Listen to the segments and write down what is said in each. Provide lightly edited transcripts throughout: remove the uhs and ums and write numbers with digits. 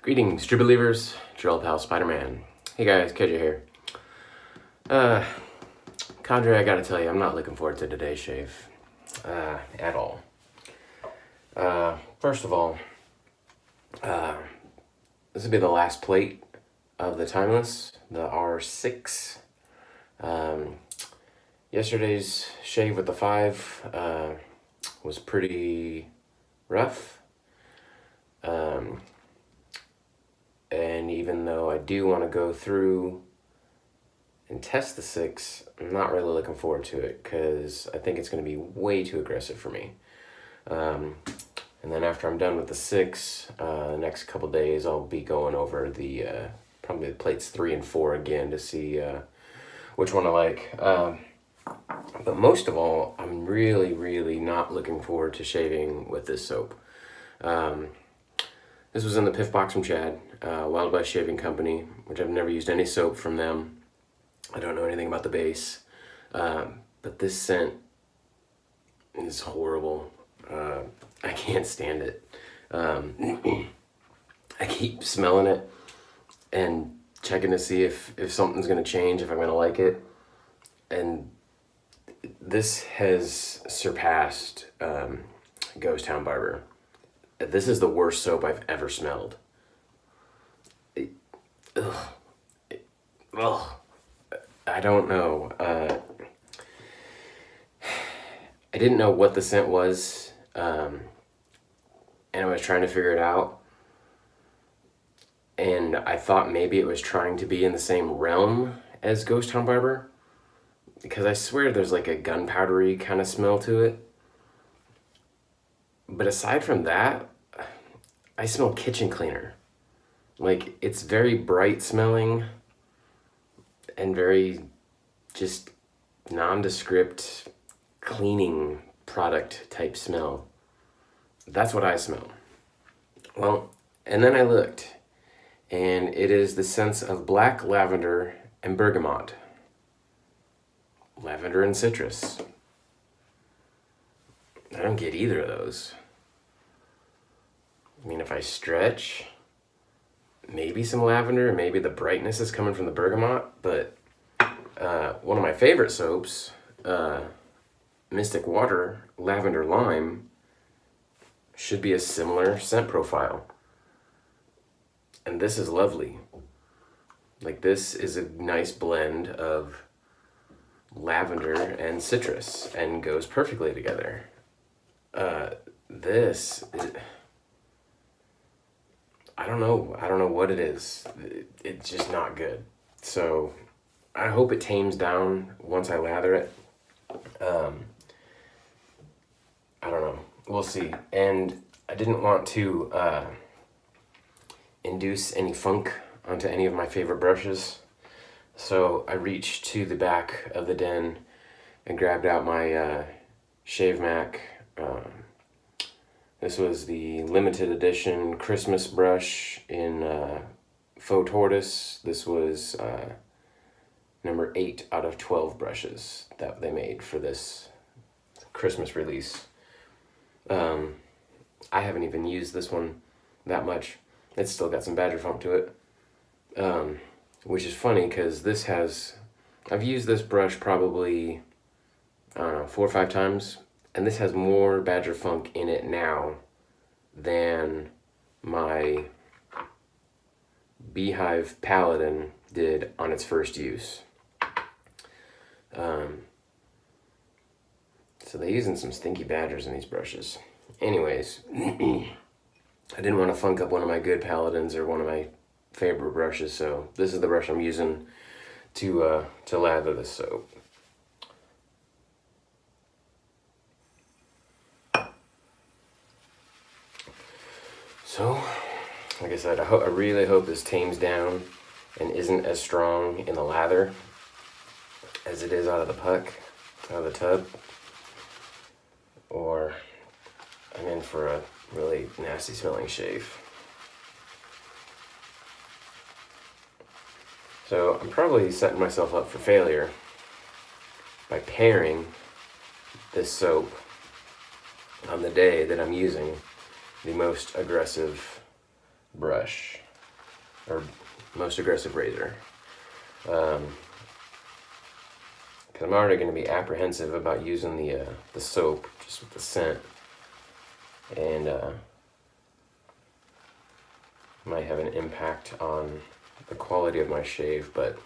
Greetings, true believers. It's your old pal Spider-Man. Hey guys, Kedja here. Cadre, I gotta tell you, I'm not looking forward to today's shave. At all. First of all, this will be the last plate of the Timeless, the R6. Yesterday's shave with the 5 was pretty rough. And even though I do want to go through and test the 6, I'm not really looking forward to it because I think it's going to be way too aggressive for me. And then after I'm done with the 6, the next couple days I'll be going over the probably the plates 3 and 4 again to see which one I like. But most of all, I'm really not looking forward to shaving with this soap. This was in the Piff box from Chad, Wild West Shaving Company, which I've never used any soap from them. I don't know anything about the base, but this scent is horrible. I can't stand it. I keep smelling it and checking to see if something's going to change, if I'm going to like it. And this has surpassed Ghost Town Barber. This is the worst soap I've ever smelled. I don't know. I didn't know what the scent was, and I was trying to figure it out. And I thought maybe it was trying to be in the same realm as Ghost Town Barber, because I swear there's like a gunpowdery kind of smell to it. But aside from that, I smell kitchen cleaner. Like, it's very bright smelling and very just nondescript cleaning product type smell. That's what I smell. Well, and then I looked, and it is the scents of black lavender and bergamot. Lavender and citrus. I don't get either of those. I mean, if I stretch, maybe some lavender, maybe the brightness is coming from the bergamot, but one of my favorite soaps, Mystic Water Lavender Lime, should be a similar scent profile. And this is lovely. Like, this is a nice blend of lavender and citrus and goes perfectly together. I don't know what it is. It's just not good. So I hope it tames down once I lather it. I don't know. We'll see. And I didn't want to induce any funk onto any of my favorite brushes. So I reached to the back of the den and grabbed out my Shave Mac. This was the limited edition Christmas brush in faux tortoise. This was number 8 out of 12 brushes that they made for this Christmas release. I haven't even used this one that much. It's still got some badger funk to it, which is funny because I've used this brush probably, I don't know, 4 or 5 times. And this has more badger funk in it now than my Beehive Paladin did on its first use. So they're using some stinky badgers in these brushes. Anyways, I didn't want to funk up one of my good Paladins or one of my favorite brushes, so this is the brush I'm using to lather this soap. So, like I said, I really hope this tames down and isn't as strong in the lather as it is out of the puck, out of the tub, or I'm in for a really nasty smelling shave. So I'm probably setting myself up for failure by pairing this soap on the day that I'm using the most aggressive brush. or most aggressive razor. Because I'm already going to be apprehensive about using the soap just with the scent, and might have an impact on the quality of my shave, but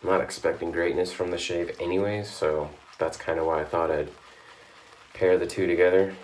I'm not expecting greatness from the shave anyways, so that's kind of why I thought I'd pair the two together.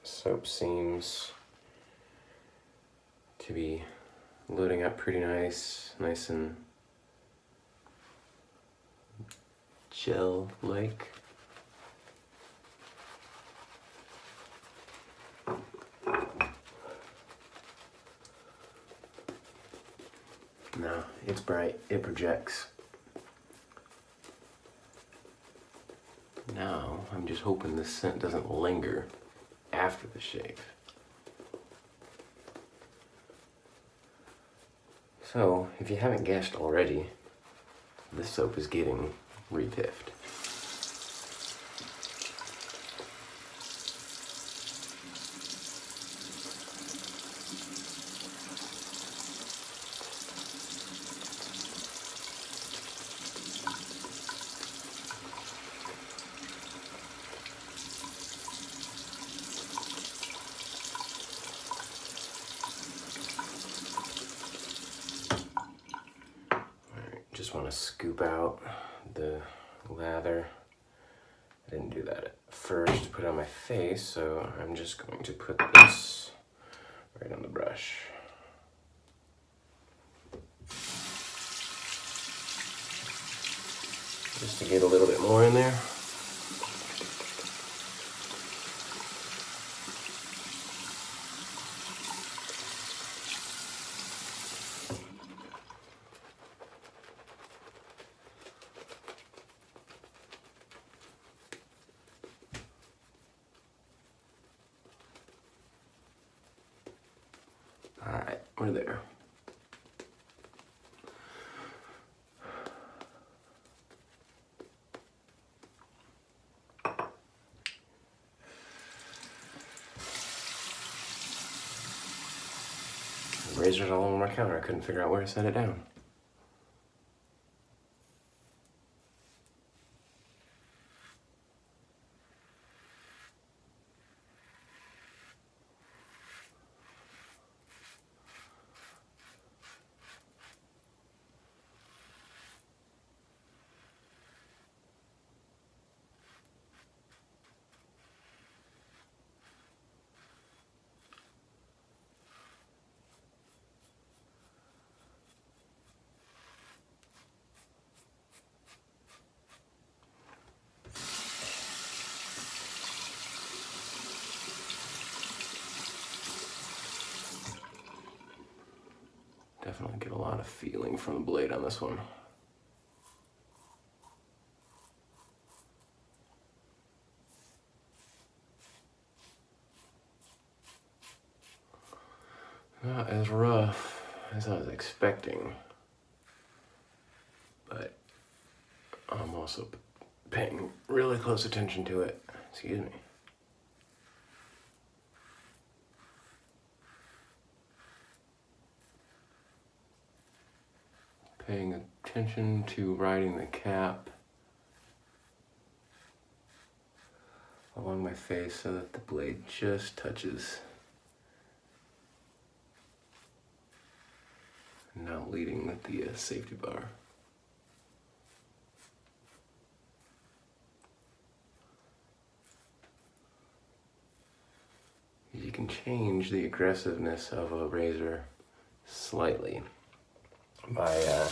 Soap seems to be loading up pretty nice and gel-like. No, it's bright, it projects. Now, I'm just hoping this scent doesn't linger after the shave. So, if you haven't guessed already, this soap is getting repiffed. Just want to scoop out the lather. I didn't do that at first to put it on my face, so I'm just going to put this right on the brush. Just to get a little bit more in there. Alright, we're there. The razor's all over my counter. I couldn't figure out where to set it down. Definitely get a lot of feeling from the blade on this one. Not as rough as I was expecting, but I'm also paying really close attention to it. Excuse me. Paying attention to riding the cap along my face so that the blade just touches, and not leading with the safety bar. You can change the aggressiveness of a razor slightly by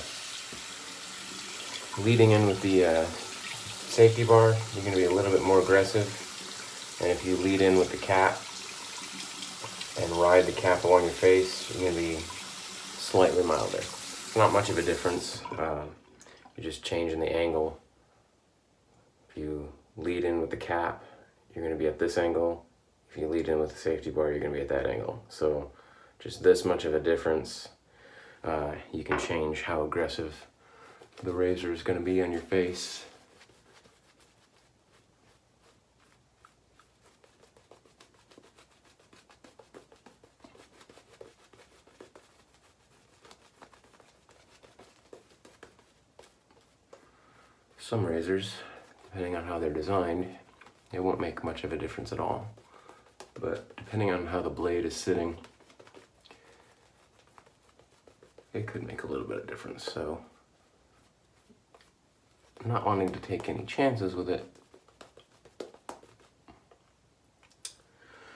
leading in with the safety bar. You're going to be a little bit more aggressive, and if you lead in with the cap and ride the cap along your face, you're going to be slightly milder. It's not much of a difference. You're just changing the angle. If you lead in with the cap, you're going to be at this angle. If you lead in with the safety bar, you're going to be at that angle. So just this much of a difference. You can change how aggressive the razor is going to be on your face. Some razors, depending on how they're designed, it won't make much of a difference at all. But depending on how the blade is sitting, it could make a little bit of difference. So I'm not wanting to take any chances with it.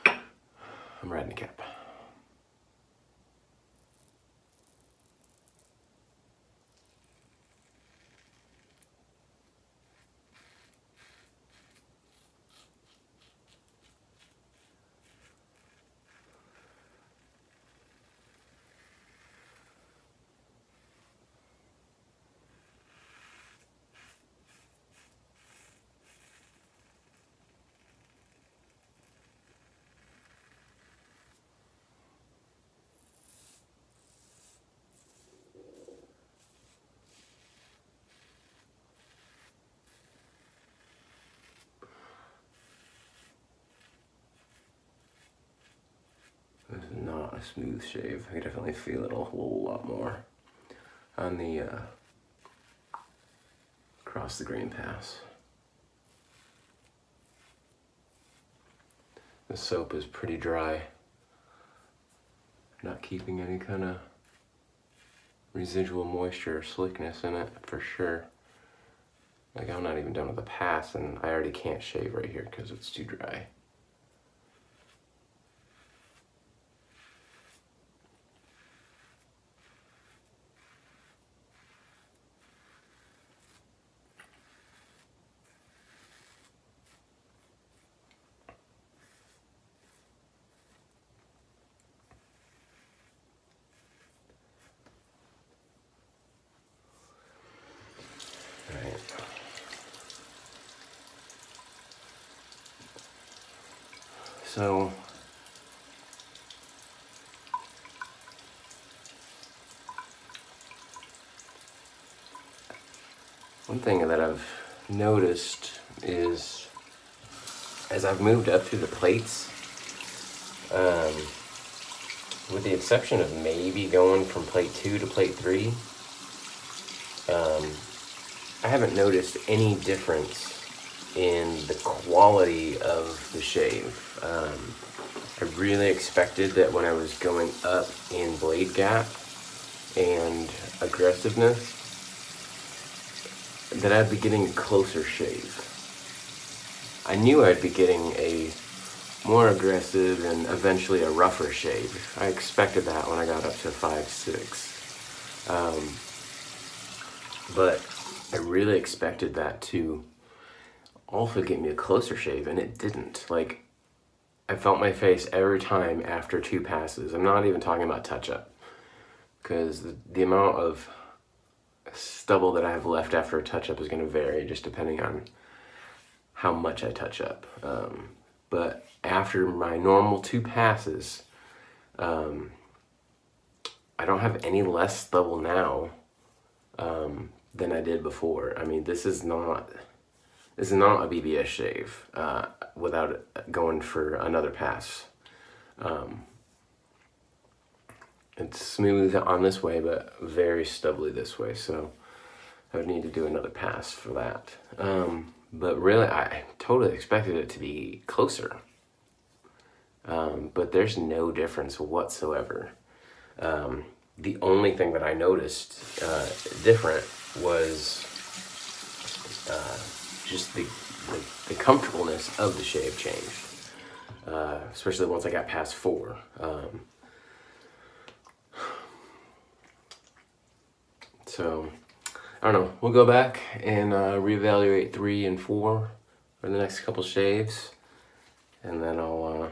I'm riding the cap. This is not a smooth shave. I can definitely feel it a whole lot more on the across the grain pass. The soap is pretty dry. Not keeping any kind of residual moisture or slickness in it for sure. Like, I'm not even done with the pass and I already can't shave right here because it's too dry. So one thing that I've noticed is as I've moved up through the plates, with the exception of maybe going from plate 2 to plate 3, I haven't noticed any difference in the quality of the shave. I really expected that when I was going up in blade gap and aggressiveness, that I'd be getting a closer shave. I knew I'd be getting a more aggressive and eventually a rougher shave. I expected that when I got up to 5-6. But I really expected that to also get me a closer shave, and it didn't. Like, I felt my face every time after 2 passes. I'm not even talking about touch-up, because the amount of stubble that I have left after a touch-up is going to vary just depending on how much I touch up. But after my normal 2 passes, I don't have any less stubble now than I did before. I mean, this is not a BBS shave without going for another pass. It's smooth on this way, but very stubbly this way, so I would need to do another pass for that. But really, I totally expected it to be closer. But there's no difference whatsoever. The only thing that I noticed different was just the comfortableness of the shave changed, especially once I got past 4. So I don't know. We'll go back and reevaluate 3 and 4 for the next couple shaves, and then I'll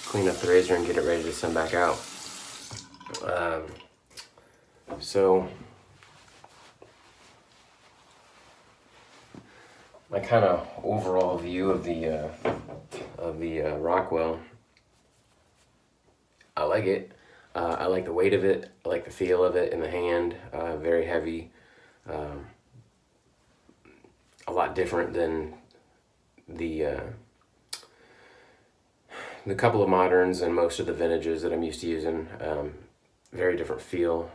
clean up the razor and get it ready to send back out. So my kind of overall view of the Rockwell, I like it. I like the weight of it. I like the feel of it in the hand. Very heavy. A lot different than the couple of moderns and most of the vintages that I'm used to using. Very different feel.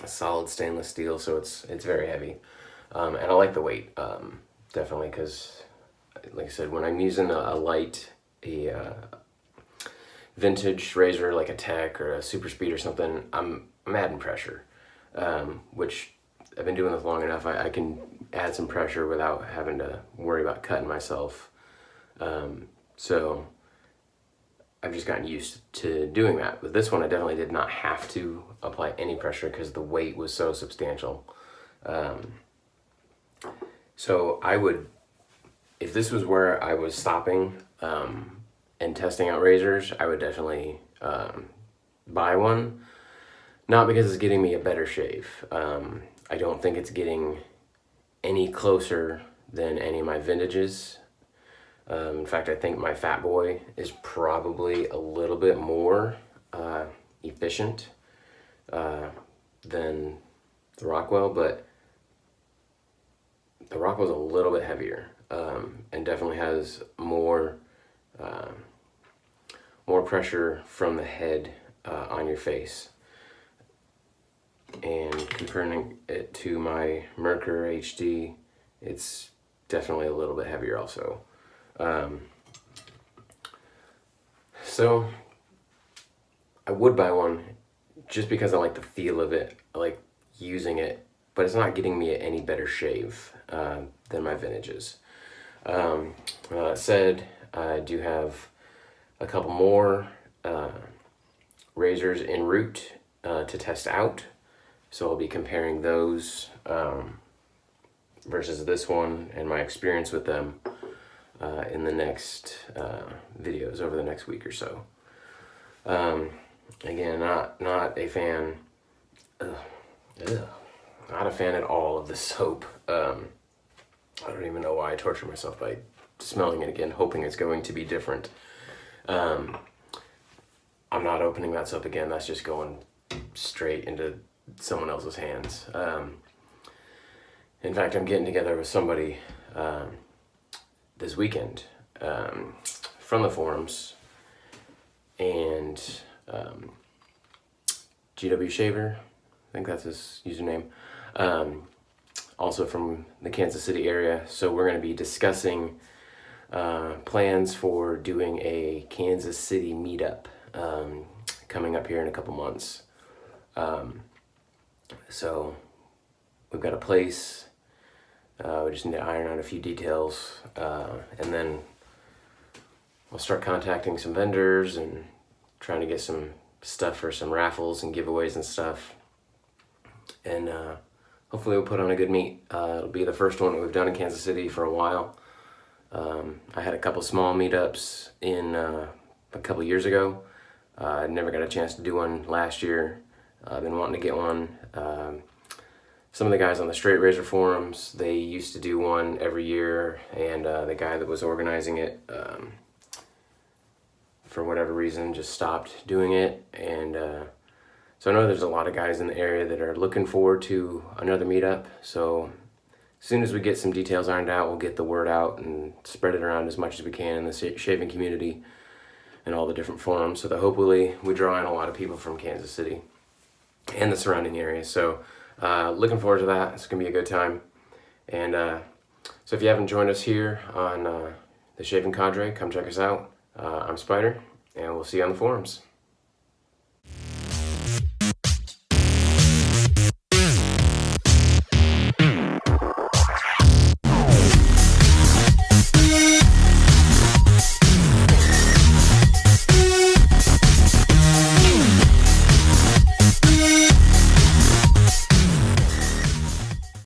A solid stainless steel, so it's very heavy, and I like the weight, definitely, because like I said, when I'm using a vintage razor like a Tech or a Super Speed or something, I'm adding pressure, which I've been doing this long enough. I can add some pressure without having to worry about cutting myself. So I've just gotten used to doing that. With this one, I definitely did not have to apply any pressure because the weight was so substantial. So I would, if this was where I was stopping and testing out razors, I would definitely buy one. Not because it's getting me a better shave. I don't think it's getting any closer than any of my vintages. In fact, I think my Fat Boy is probably a little bit more efficient than the Rockwell, but the Rockwell's a little bit heavier, and definitely has more pressure from the head on your face. And comparing it to my Merkur HD, it's definitely a little bit heavier also. So I would buy one just because I like the feel of it. I like using it, but it's not getting me any better shave than my vintages. That said, I do have a couple more razors en route to test out, so I'll be comparing those versus this one and my experience with them in the next videos over the next week or so. Again, not a fan. Not a fan at all of this soap. I don't even know why I torture myself by smelling it again, hoping it's going to be different. I'm not opening that soap again. That's just going straight into someone else's hands. In fact, I'm getting together with somebody this weekend from the forums, and GW Shaver, I think that's his username, also from the Kansas City area. So we're going to be discussing plans for doing a Kansas City meetup coming up here in a couple months. So we've got a place. We just need to iron out a few details, and then we'll start contacting some vendors and trying to get some stuff for some raffles and giveaways and stuff. And hopefully we'll put on a good meet. It'll be the first one that we've done in Kansas City for a while. I had a couple small meetups in a couple years ago. I never got a chance to do one last year. I've been wanting to get one. Some of the guys on the Straight Razor forums, they used to do one every year, and the guy that was organizing it, for whatever reason, just stopped doing it. And so I know there's a lot of guys in the area that are looking forward to another meetup. So as soon as we get some details ironed out, we'll get the word out and spread it around as much as we can in the shaving community and all the different forums, so that hopefully we draw in a lot of people from Kansas City and the surrounding areas. So looking forward to that. It's gonna be a good time. And so if you haven't joined us here on the Shaving Cadre, come check us out. I'm Spider, and we'll see you on the forums.